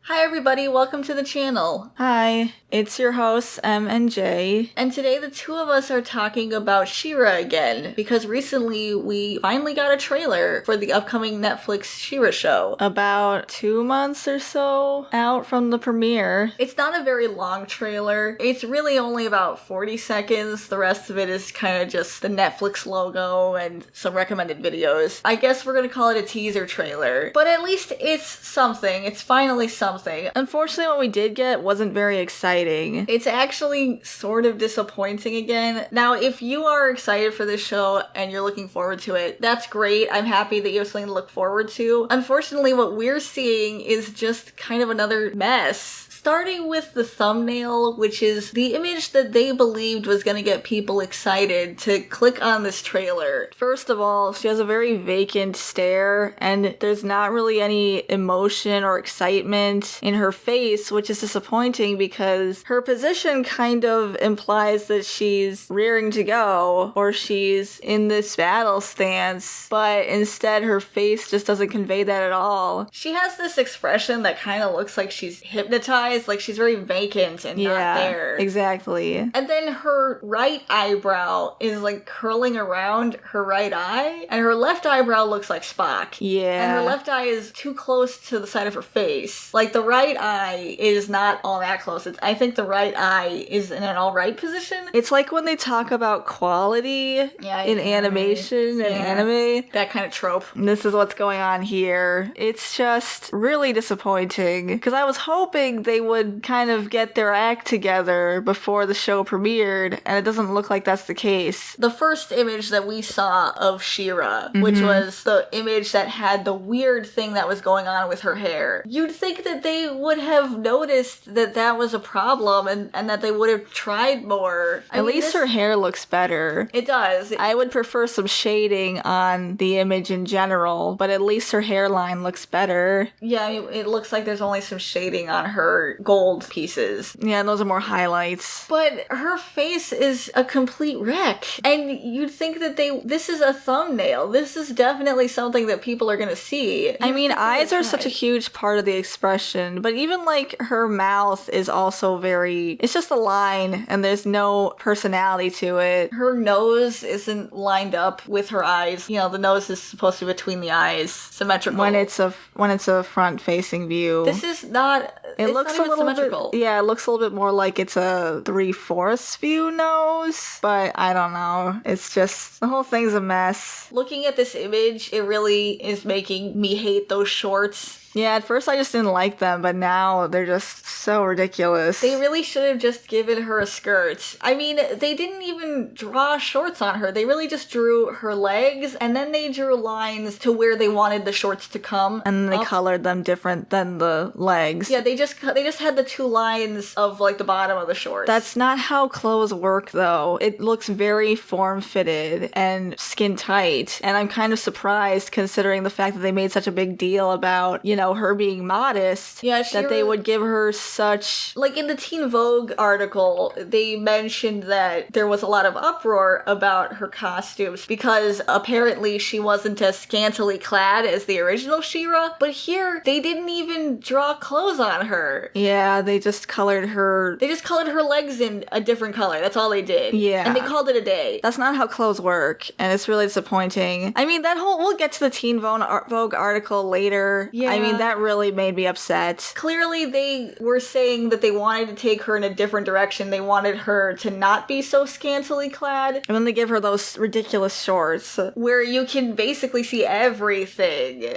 Hi everybody, welcome to the channel. Hi, it's your hosts M and J. And today the two of us are talking about She-Ra again, because recently we finally got a trailer for the upcoming Netflix She-Ra show. About 2 months or so out from the premiere. It's not a very long trailer. It's really only about 40 seconds. The rest of it is kind of just the Netflix logo and some recommended videos. I guess we're gonna call it a teaser trailer. But at least it's something. It's finally something. Unfortunately, what we did get wasn't very exciting. It's actually sort of disappointing again. Now, if you are excited for this show and you're looking forward to it, that's great. I'm happy that you have something to look forward to. Unfortunately, what we're seeing is just kind of another mess. Starting with the thumbnail, which is the image that they believed was going to get people excited to click on this trailer. First of all, she has a very vacant stare, and there's not really any emotion or excitement in her face, which is disappointing because her position kind of implies that she's rearing to go, or she's in this battle stance, but instead her face just doesn't convey that at all. She has this expression that kind of looks like she's hypnotized. Like she's very vacant and not there. Exactly. And then her right eyebrow is like curling around her right eye, and her left eyebrow looks like Spock. Yeah. And her left eye is too close to the side of her face. Like the right eye is not all that close. I think the right eye is in an alright position. It's like when they talk about quality in animation and anime. That kind of trope. And this is what's going on here. It's just really disappointing because I was hoping they would kind of get their act together before the show premiered, and it doesn't look like that's the case. The first image that we saw of She-Ra, which was the image that had the weird thing that was going on with her hair, you'd think that they would have noticed that that was a problem and that they would have tried more. At least her hair looks better. It does. I would prefer some shading on the image in general, but at least her hairline looks better. Yeah, it looks like there's only some shading on her gold pieces. Yeah, and those are more highlights. But her face is a complete wreck. And you'd think that this is a thumbnail. This is definitely something that people are gonna see. I mean, eyes are such a huge part of the expression, but even like her mouth is also it's just a line and there's no personality to it. Her nose isn't lined up with her eyes. You know, the nose is supposed to be between the eyes, symmetrical. When it's a front-facing view. This is not. It looks a little symmetrical. Yeah, it looks a little bit more like it's a 3/4 view nose, but I don't know. It's just, the whole thing's a mess. Looking at this image, it really is making me hate those shorts. Yeah, at first I just didn't like them, but now they're just so ridiculous. They really should have just given her a skirt. I mean, they didn't even draw shorts on her. They really just drew her legs, and then they drew lines to where they wanted the shorts to come. And then they colored them different than the legs. Yeah, they just had the two lines of, like, the bottom of the shorts. That's not how clothes work, though. It looks very form-fitted and skin-tight, and I'm kind of surprised considering the fact that they made such a big deal about, her being modest, that they would give her such... Like in the Teen Vogue article, they mentioned that there was a lot of uproar about her costumes because apparently she wasn't as scantily clad as the original She-Ra, but here they didn't even draw clothes on her. Yeah, they just colored her... They just colored her legs in a different color. That's all they did. Yeah. And they called it a day. That's not how clothes work, and it's really disappointing. I mean, we'll get to the Teen Vogue article later. Yeah. I mean, that really made me upset. Clearly, they were saying that they wanted to take her in a different direction. They wanted her to not be so scantily clad. And then they give her those ridiculous shorts. Where you can basically see everything.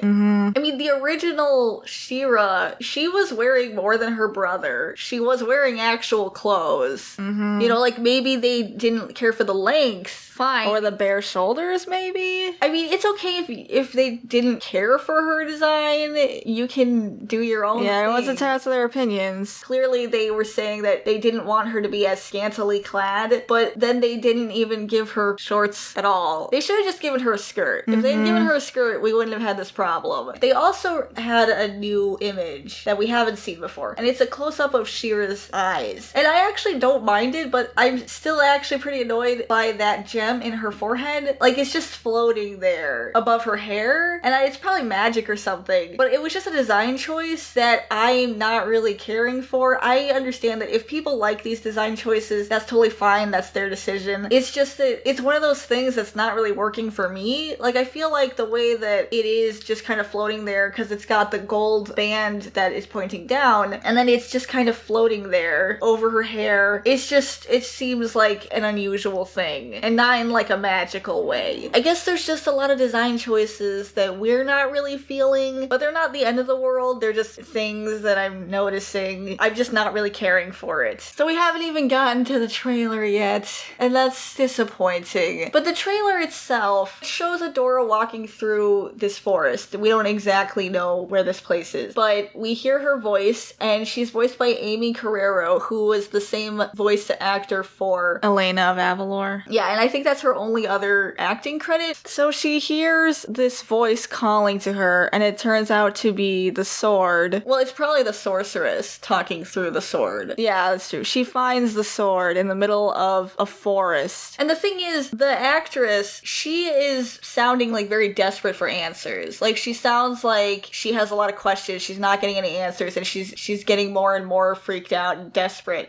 I mean, the original She-Ra, she was wearing more than her brother. She was wearing actual clothes. Like maybe they didn't care for the length. Fine. Or the bare shoulders, maybe? I mean, it's okay if they didn't care for her design. You can do your own thing. Everyone's entitled to their opinions. Clearly, they were saying that they didn't want her to be as scantily clad, but then they didn't even give her shorts at all. They should have just given her a skirt. If they had given her a skirt, we wouldn't have had this problem. They also had a new image that we haven't seen before, and it's a close-up of She-Ra's eyes. And I actually don't mind it, but I'm still actually pretty annoyed by that gem in her forehead. Like, it's just floating there above her hair, and it's probably magic or something, but it was just a design choice that I'm not really caring for. I understand that if people like these design choices, that's totally fine, that's their decision. It's just that it's one of those things that's not really working for me. Like, I feel like the way that it is just kind of floating there, because it's got the gold band that is pointing down, and then it's just kind of floating there over her hair. It's just, it seems like an unusual thing, and not in like a magical way. I guess there's just a lot of design choices that we're not really feeling, but they're not the end of the world. They're just things that I'm noticing. I'm just not really caring for it. So we haven't even gotten to the trailer yet, and that's disappointing. But the trailer itself shows Adora walking through this forest. We don't exactly know where this place is, but we hear her voice, and she's voiced by Amy Carrero, who was the same voice actor for Elena of Avalor. Yeah, and I think that's her only other acting credit. So she hears this voice calling to her, and it turns out to be the sword. Well, it's probably the sorceress talking through the sword. Yeah, that's true. She finds the sword in the middle of a forest. And the thing is, the actress, she is sounding like very desperate for answers. Like, she sounds like she has a lot of questions, she's not getting any answers, and she's getting more and more freaked out and desperate.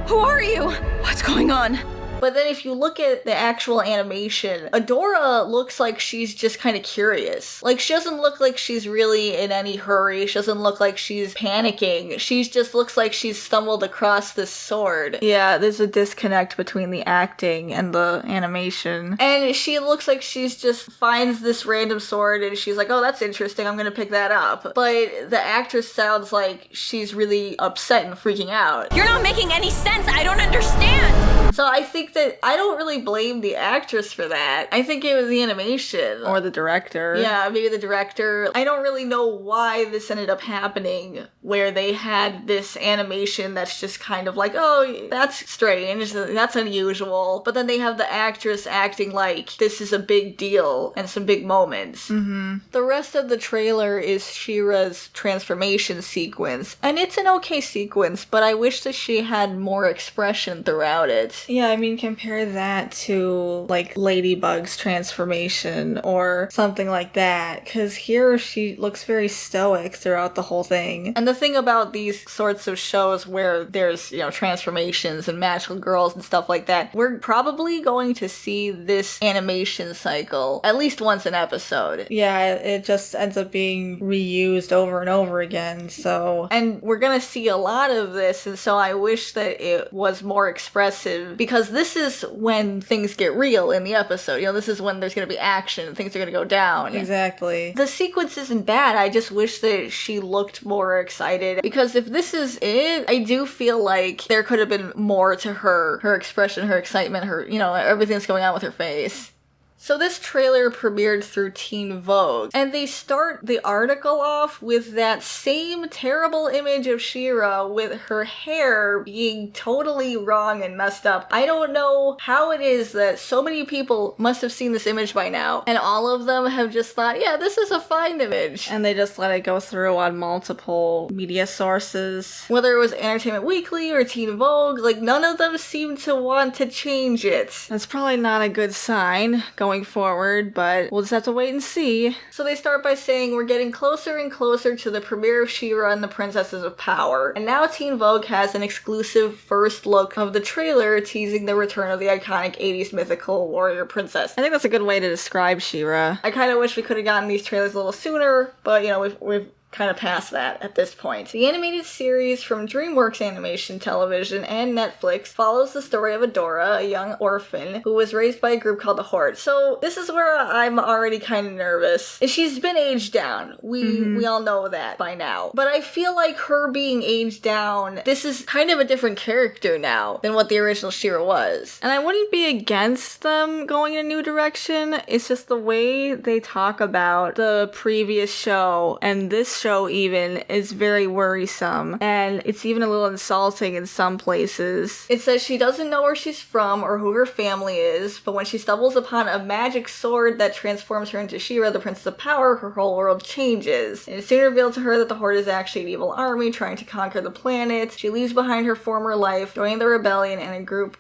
Who are you? What's going on? But then if you look at the actual animation, Adora looks like she's just kind of curious. Like, she doesn't look like she's really in any hurry. She doesn't look like she's panicking. She just looks like she's stumbled across this sword. Yeah, there's a disconnect between the acting and the animation. And she looks like she's just finds this random sword and she's like, oh, that's interesting, I'm gonna pick that up. But the actress sounds like she's really upset and freaking out. You're not making any sense. I don't understand. So I think that I don't really blame the actress for that. I think it was the animation. Or the director. Yeah, maybe the director. I don't really know why this ended up happening, where they had this animation that's just kind of like, oh, that's strange, that's unusual. But then they have the actress acting like this is a big deal and some big moments. Mm-hmm. The rest of the trailer is She-Ra's transformation sequence. And it's an okay sequence, but I wish that she had more expression throughout it. Yeah, I mean, compare that to, like, Ladybug's transformation or something like that, because here she looks very stoic throughout the whole thing. And the thing about these sorts of shows where there's, you know, transformations and magical girls and stuff like that, we're probably going to see this animation cycle at least once an episode. Yeah, it just ends up being reused over and over again, so... And we're gonna see a lot of this, and so I wish that it was more expressive, because this is when things get real in the episode. You know, this is when there's gonna be action and things are gonna go down. Exactly. The sequence isn't bad, I just wish that she looked more excited, because if this is it, I do feel like there could have been more to her expression, her excitement, her, you know, everything that's going on with her face. So this trailer premiered through Teen Vogue, and they start the article off with that same terrible image of She-Ra with her hair being totally wrong and messed up. I don't know how it is that so many people must have seen this image by now, and all of them have just thought, yeah, this is a fine image. And they just let it go through on multiple media sources. Whether it was Entertainment Weekly or Teen Vogue, like, none of them seem to want to change it. That's probably not a good sign going forward, but we'll just have to wait and see. So they start by saying we're getting closer and closer to the premiere of She-Ra and the Princesses of Power. And now Teen Vogue has an exclusive first look of the trailer teasing the return of the iconic 80s mythical warrior princess. I think that's a good way to describe She-Ra. I kind of wish we could have gotten these trailers a little sooner, but you know, we've kind of past that at this point. The animated series from Dreamworks Animation Television and Netflix follows the story of Adora, a young orphan who was raised by a group called the Horde. So this is where I'm already kind of nervous. She's been aged down. We all know that by now. But I feel like her being aged down, this is kind of a different character now than what the original She-Ra was. And I wouldn't be against them going in a new direction. It's just the way they talk about the previous show and this show even is very worrisome, and it's even a little insulting in some places. It says she doesn't know where she's from or who her family is, but when she stumbles upon a magic sword that transforms her into She-Ra, the Princess of Power, her whole world changes. And it's soon revealed to her that the Horde is actually an evil army trying to conquer the planet. She leaves behind her former life, joining the rebellion and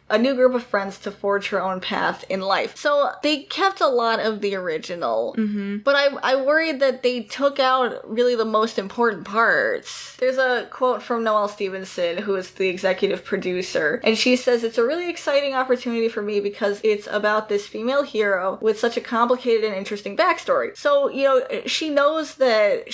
a new group of friends to forge her own path in life. So they kept a lot of the original, but I worried that they took out really the most important parts. There's a quote from Noelle Stevenson, who is the executive producer, and she says, "It's a really exciting opportunity for me because it's about this female hero with such a complicated and interesting backstory." So, you know, she knows that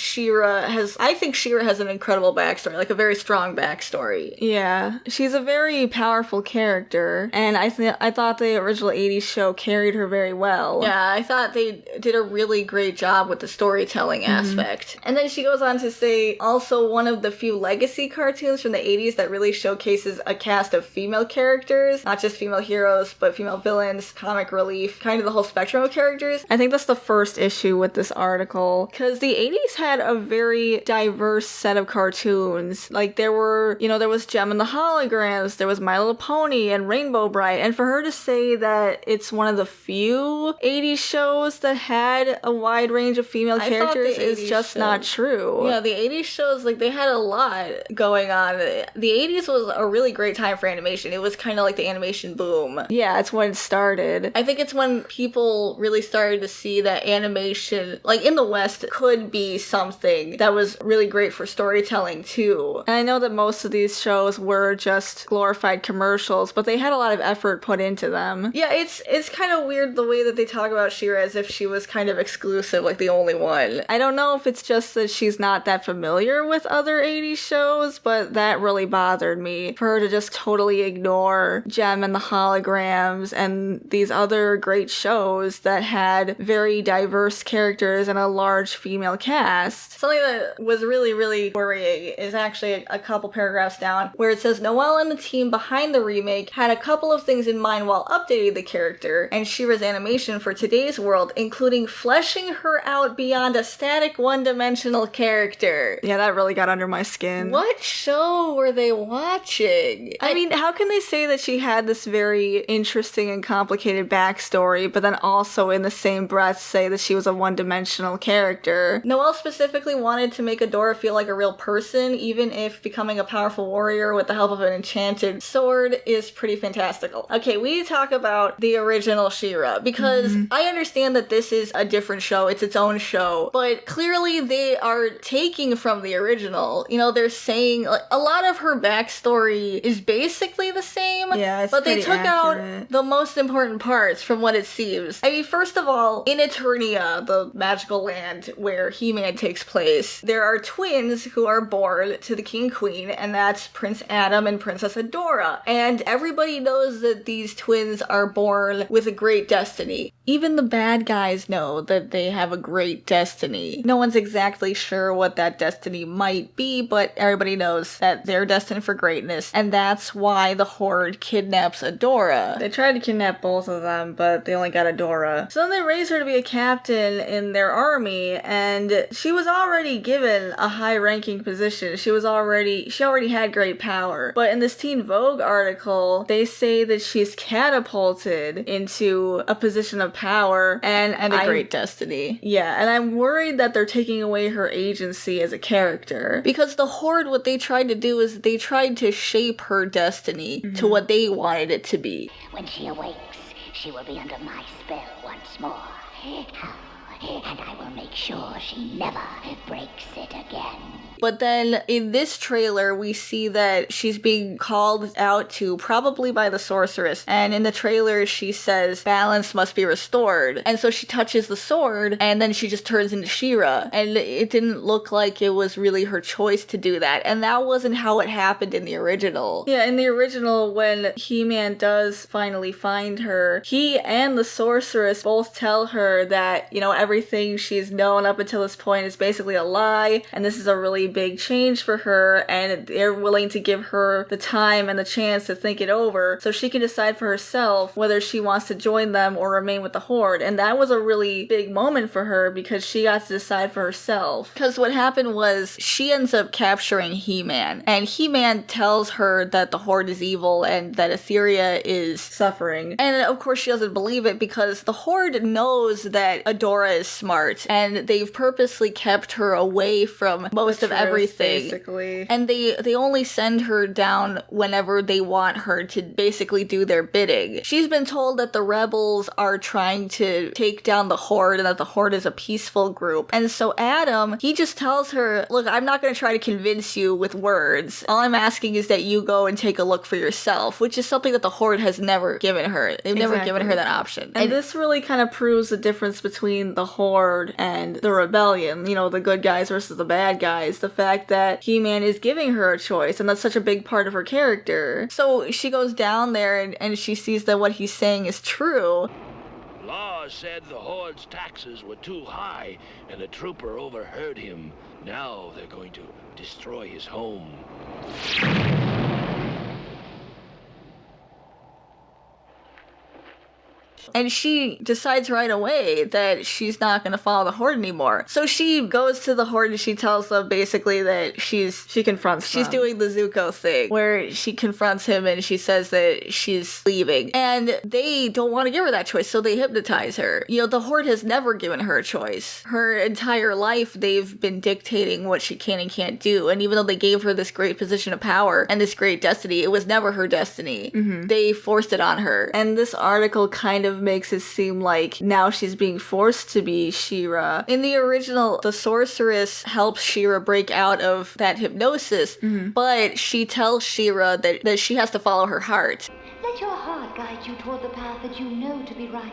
I think She-Ra has an incredible backstory, like a very strong backstory. Yeah, she's a very powerful character, and I thought the original 80s show carried her very well. Yeah, I thought they did a really great job with the storytelling aspect. And then she goes on to say, also one of the few legacy cartoons from the 80s that really showcases a cast of female characters, not just female heroes, but female villains, comic relief, kind of the whole spectrum of characters. I think that's the first issue with this article, because the 80s had a very diverse set of cartoons. Like, there was Gem and the Holograms, there was My Little Pony and Rainbow Bright, and for her to say that it's one of the few 80s shows that had a wide range of female characters is just not true. Yeah, the 80s shows, like, they had a lot going on. The 80s was a really great time for animation. It was kind of like the animation boom. Yeah, it's when it started. I think it's when people really started to see that animation, like in the West, could be something that was really great for storytelling too. And I know that most of these shows were just glorified commercials, but they had a lot of effort put into them. Yeah, it's kind of weird the way that they talk about She-Ra as if she was kind of exclusive, like the only one. I don't know if it's just that she's not that familiar with other 80s shows, but that really bothered me. For her to just totally ignore Gem and the Holograms and these other great shows that had very diverse characters and a large female cast. Something that was really, really worrying is actually a couple paragraphs down where it says Noelle and the team behind the remake had a couple of things in mind while updating the character and She-Ra's animation for today's world, including fleshing her out beyond a static one-dimensional character. Yeah, that really got under my skin. What show were they watching? I mean, how can they say that she had this very interesting and complicated backstory, but then also in the same breath say that she was a one-dimensional character? Noelle specifically wanted to make Adora feel like a real person, even if becoming a powerful warrior with the help of an enchanted sword is pretty fantastical. Okay, we need to talk about the original She-Ra, because I understand that this is a different show, it's its own show, but clearly they are taking from the original. You know, they're saying, like, a lot of her backstory is basically the same, yeah, but they took accurate. out the most important parts from what it seems. I mean, first of all, in Eternia, the magical land where He-Man takes place, there are twins who are born to the King and Queen, and that's Prince Adam and Princess Adora. And everybody knows that these twins are born with a great destiny. Even the bad guys know that they have a great destiny. No one's exactly sure what that destiny might be, but everybody knows that they're destined for greatness, and that's why the Horde kidnaps Adora. They tried to kidnap both of them, but they only got Adora. So then they raised her to be a captain in their army, and she was already given a high-ranking position. She already had great power. But in this Teen Vogue article, they say that she's catapulted into a position of power and a great destiny. Yeah, and I'm worried that they're taking away her agency as a character. Because the Horde, what they tried to do is they tried to shape her destiny to what they wanted it to be. When she awakes, she will be under my spell once more. And I will make sure she never breaks it again. But then in this trailer, we see that she's being called out to, probably by the sorceress. And in the trailer, she says, balance must be restored. And so she touches the sword, and then she just turns into She-Ra. And it didn't look like it was really her choice to do that. And that wasn't how it happened in the original. Yeah, in the original, when He-Man does finally find her, he and the sorceress both tell her that, you know, everything she's known up until this point is basically a lie, and this is a really big change for her, and they're willing to give her the time and the chance to think it over so she can decide for herself whether she wants to join them or remain with the Horde. And that was a really big moment for her because she got to decide for herself. Because what happened was she ends up capturing He-Man, and He-Man tells her that the Horde is evil and that Etheria is suffering. And of course she doesn't believe it because the Horde knows that Adora is smart, and they've purposely kept her away from most of everything. Basically. And they only send her down whenever they want her to basically do their bidding. She's been told that the rebels are trying to take down the Horde and that the Horde is a peaceful group. And so Adam, he just tells her, look, I'm not going to try to convince you with words. All I'm asking is that you go and take a look for yourself, which is something that the Horde has never given her. They've never given her that option. And this really kind of proves the difference between the Horde and the Rebellion, you know, the good guys versus the bad guys. The fact that He-Man is giving her a choice, and that's such a big part of her character. So she goes down there and she sees that what he's saying is true. Law said the Horde's taxes were too high, and a trooper overheard him. Now they're going to destroy his home. And she decides right away that she's not going to follow the Horde anymore. So she goes to the Horde and she tells them basically that she's doing the Zuko thing, where she confronts him and she says that she's leaving. And they don't want to give her that choice, so they hypnotize her. You know, the Horde has never given her a choice. Her entire life, they've been dictating what she can and can't do. And even though they gave her this great position of power and this great destiny, it was never her destiny. Mm-hmm. They forced it on her. And this article kind of makes it seem like now she's being forced to be She-Ra. In the original, the sorceress helps She-Ra break out of that hypnosis, but she tells She-Ra that she has to follow her heart. Let your heart guide you toward the path that you know to be right.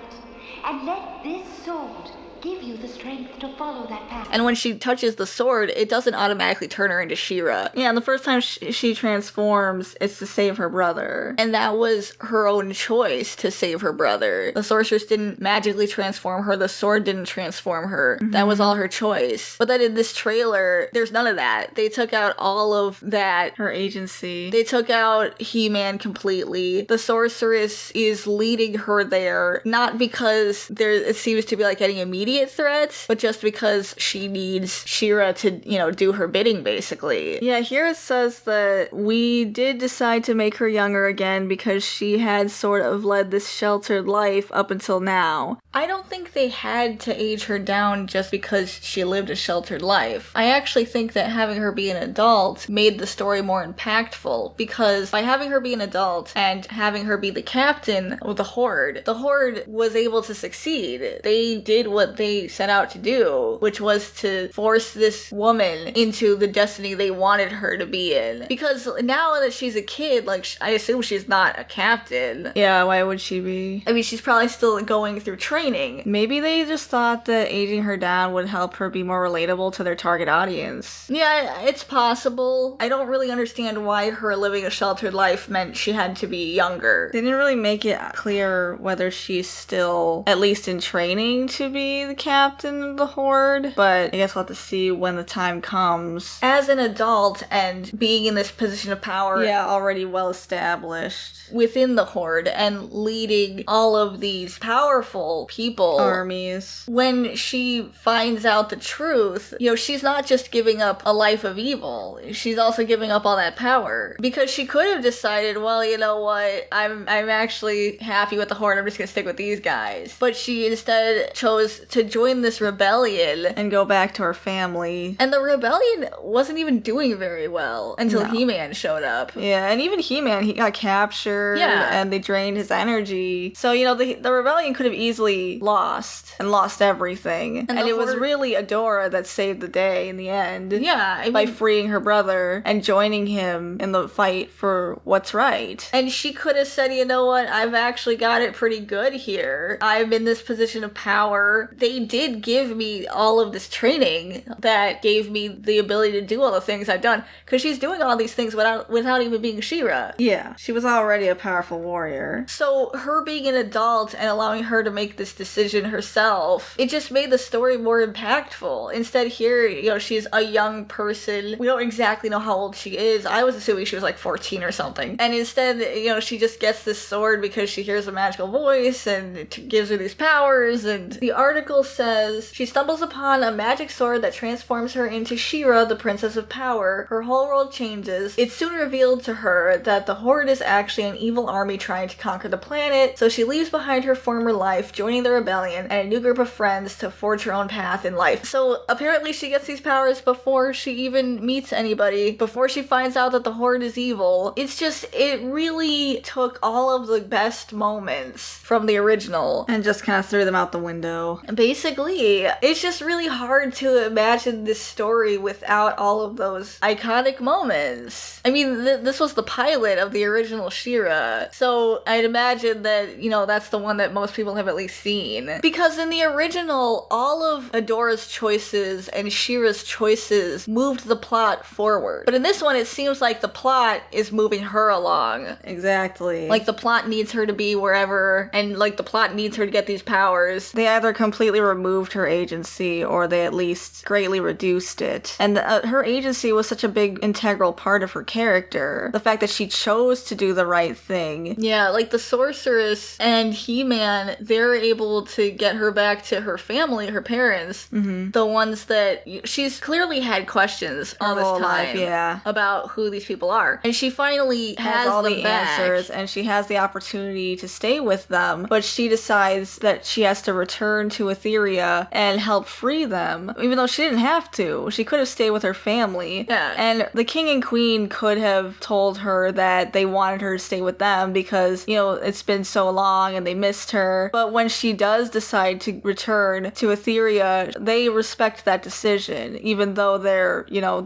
And let this sword give you the strength to follow that path. And when she touches the sword, it doesn't automatically turn her into She-Ra. Yeah, and the first time she transforms, it's to save her brother. And that was her own choice to save her brother. The sorceress didn't magically transform her. The sword didn't transform her. That was all her choice. But then in this trailer, there's none of that. They took out all of that. Her agency. They took out He-Man completely. The sorceress is leading her there, not because it seems to be like any immediate threat, but just because she needs She-Ra to, you know, do her bidding, basically. Yeah, here it says that we did decide to make her younger again because she had sort of led this sheltered life up until now. I don't think they had to age her down just because she lived a sheltered life. I actually think that having her be an adult made the story more impactful, because by having her be an adult and having her be the captain of the Horde was able to succeed. They did what they set out to do, which was to force this woman into the destiny they wanted her to be in. Because now that she's a kid, like, I assume she's not a captain. Yeah, why would she be? I mean, she's probably still going through training. Maybe they just thought that aging her down would help her be more relatable to their target audience. Yeah, it's possible. I don't really understand why her living a sheltered life meant she had to be younger. They didn't really make it clear whether she's still, at least in training, to be the captain of the Horde, but I guess we'll have to see when the time comes. As an adult and being in this position of power, already well established within the Horde and leading all of these powerful people, armies. When she finds out the truth, you know, she's not just giving up a life of evil, she's also giving up all that power. Because she could have decided, well, you know what, I'm actually happy with the Horde, I'm just gonna stick with these guys. But she instead chose to join this rebellion and go back to her family. And the rebellion wasn't even doing very well until He-Man showed up. Yeah, and even He-Man, he got captured. And they drained his energy. So, you know, the rebellion could have easily lost everything. And it was really Adora that saved the day in the end. Yeah, I mean, by freeing her brother and joining him in the fight for what's right. And she could have said, you know what, I've actually got it pretty good here. I'm in this position of power. they did give me all of this training that gave me the ability to do all the things I've done. Because she's doing all these things without even being She-Ra. Yeah, she was already a powerful warrior. So her being an adult and allowing her to make this decision herself, it just made the story more impactful. Instead here, you know, she's a young person. We don't exactly know how old she is. I was assuming she was like 14 or something. And instead, you know, she just gets this sword because she hears a magical voice and it gives her these powers. And the article says, she stumbles upon a magic sword that transforms her into She-Ra, the Princess of Power. Her whole world changes. It's soon revealed to her that the Horde is actually an evil army trying to conquer the planet, so she leaves behind her former life, joining the rebellion, and a new group of friends to forge her own path in life. So apparently she gets these powers before she even meets anybody, before she finds out that the Horde is evil. It's just, it really took all of the best moments from the original and just kind of threw them out the window. Basically, it's just really hard to imagine this story without all of those iconic moments. I mean, this was the pilot of the original She-Ra, so I'd imagine that, you know, that's the one that most people have at least seen. Because in the original, all of Adora's choices and She-Ra's choices moved the plot forward. But in this one, it seems like the plot is moving her along. Exactly. Like, the plot needs her to be wherever, and, like, the plot needs her to get these powers. They either completely removed her agency, or they at least greatly reduced it. And her agency was such a big integral part of her character. The fact that she chose to do the right thing. Yeah, like the Sorceress and He-Man, they're able to get her back to her family, her parents. Mm-hmm. The ones that she's clearly had questions all this time life, yeah, about who these people are. And she finally has all them the back. answers, and she has the opportunity to stay with them, but she decides that she has to return to Etheria and help free them, even though she didn't have to. She could have stayed with her family. Yeah. And the king and queen could have told her that they wanted her to stay with them because, you know, it's been so long and they missed her. But when she does decide to return to Etheria, they respect that decision, even though they're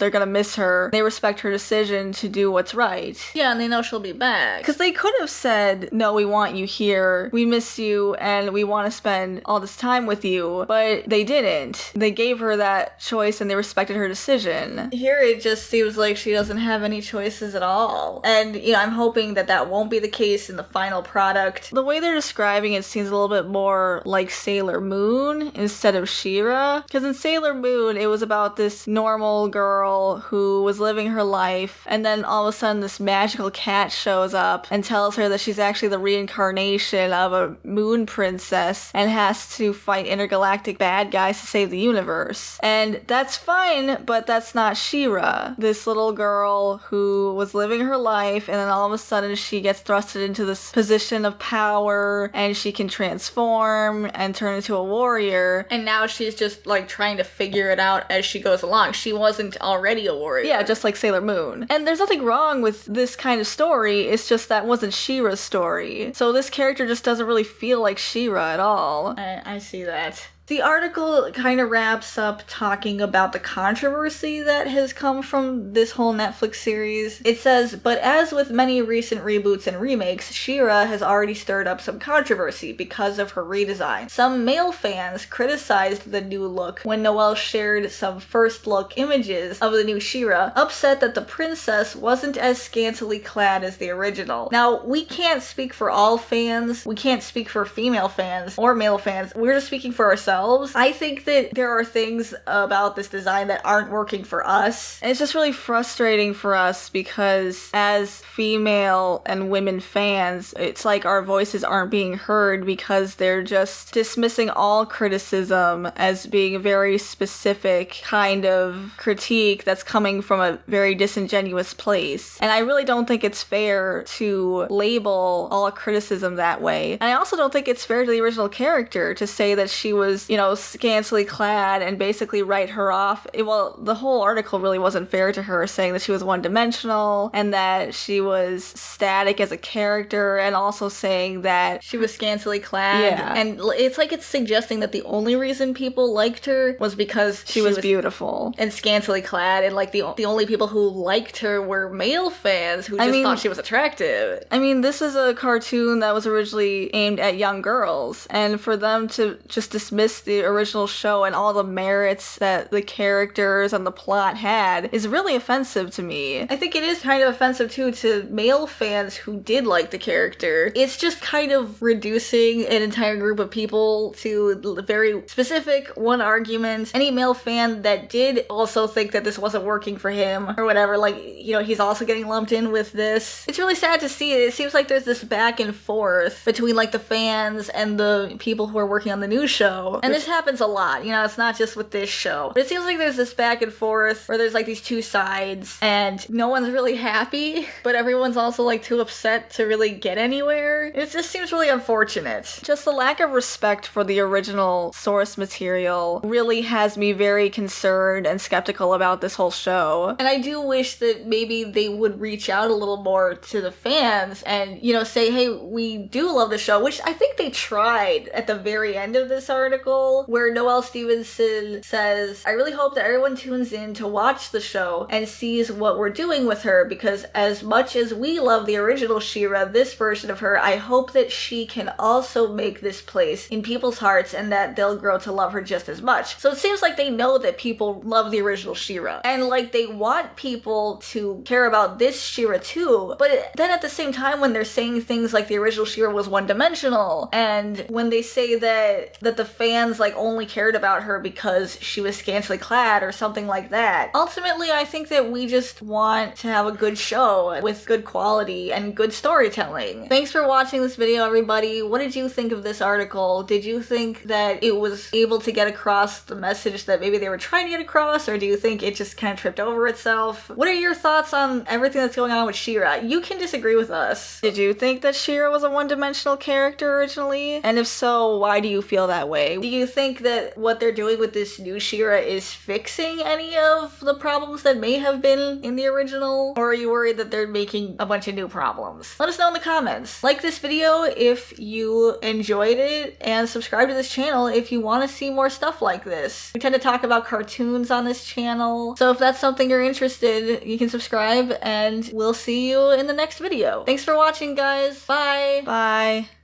gonna miss her. They respect her decision to do what's right. Yeah, and they know she'll be back. Because they could have said, no, we want you here, we miss you, and we want to spend all this time with you, but they didn't. They gave her that choice and they respected her decision. Here it just seems like she doesn't have any choices at all. And, you know, I'm hoping that that won't be the case in the final product. The way they're describing it seems a little bit more like Sailor Moon instead of She-Ra. Because in Sailor Moon, it was about this normal girl who was living her life, and then all of a sudden this magical cat shows up and tells her that she's actually the reincarnation of a moon princess and has to fight intergalactic bad guys to save the universe. And that's fine, but that's not She-Ra. This little girl who was living her life, and then all of a sudden she gets thrusted into this position of power, and she can transform and turn into a warrior. And now she's just, like, trying to figure it out as she goes along. She wasn't already a warrior. Yeah, just like Sailor Moon. And there's nothing wrong with this kind of story, it's just that wasn't She-Ra's story. So this character just doesn't really feel like She-Ra at all. I see that. The article kind of wraps up talking about the controversy that has come from this whole Netflix series. It says, but as with many recent reboots and remakes, She-Ra has already stirred up some controversy because of her redesign. Some male fans criticized the new look when Noelle shared some first look images of the new She-Ra, upset that the princess wasn't as scantily clad as the original. Now, we can't speak for all fans. We can't speak for female fans or male fans. We're just speaking for ourselves. I think that there are things about this design that aren't working for us. And it's just really frustrating for us because as female and women fans, it's like our voices aren't being heard because they're just dismissing all criticism as being a very specific kind of critique that's coming from a very disingenuous place. And I really don't think it's fair to label all criticism that way. And I also don't think it's fair to the original character to say that she was, you know, scantily clad and basically write her off. Well, the whole article really wasn't fair to her, saying that she was one-dimensional and that she was static as a character, and also saying that she was scantily clad. Yeah. And it's like it's suggesting that the only reason people liked her was because she was beautiful and scantily clad, and like the only people who liked her were male fans who just thought she was attractive. I mean, this is a cartoon that was originally aimed at young girls, and for them to just dismiss miss the original show and all the merits that the characters and the plot had is really offensive to me. I think it is kind of offensive too to male fans who did like the character. It's just kind of reducing an entire group of people to very specific one argument. Any male fan that did also think that this wasn't working for him or whatever, like, you know, he's also getting lumped in with this. It's really sad to see it. It seems like there's this back and forth between like the fans and the people who are working on the new show. And this happens a lot, you know, it's not just with this show. But it seems like there's this back and forth where there's like these two sides and no one's really happy, but everyone's also like too upset to really get anywhere. It just seems really unfortunate. Just the lack of respect for the original source material really has me very concerned and skeptical about this whole show. And I do wish that maybe they would reach out a little more to the fans and, you know, say, hey, we do love the show, which I think they tried at the very end of this article, where Noelle Stevenson says, I really hope that everyone tunes in to watch the show and sees what we're doing with her, because as much as we love the original She-Ra, this version of her, I hope that she can also make this place in people's hearts and that they'll grow to love her just as much. So it seems like they know that people love the original She-Ra, and like they want people to care about this She-Ra too, but then at the same time when they're saying things like the original She-Ra was one-dimensional, and when they say that the fans like only cared about her because she was scantily clad or something like that, ultimately I think that we just want to have a good show with good quality and good storytelling. Thanks for watching this video, everybody. What did you think of this article? Did you think that it was able to get across the message that maybe they were trying to get across, or do you think it just kind of tripped over itself? What are your thoughts on everything that's going on with She-Ra? You can disagree with us. Did you think that She-Ra was a one-dimensional character originally? And if so, why do you feel that way? Do you think that what they're doing with this new She-Ra is fixing any of the problems that may have been in the original? Or are you worried that they're making a bunch of new problems? Let us know in the comments. Like this video if you enjoyed it, and subscribe to this channel if you want to see more stuff like this. We tend to talk about cartoons on this channel, so if that's something you're interested, you can subscribe, and we'll see you in the next video. Thanks for watching, guys. Bye! Bye.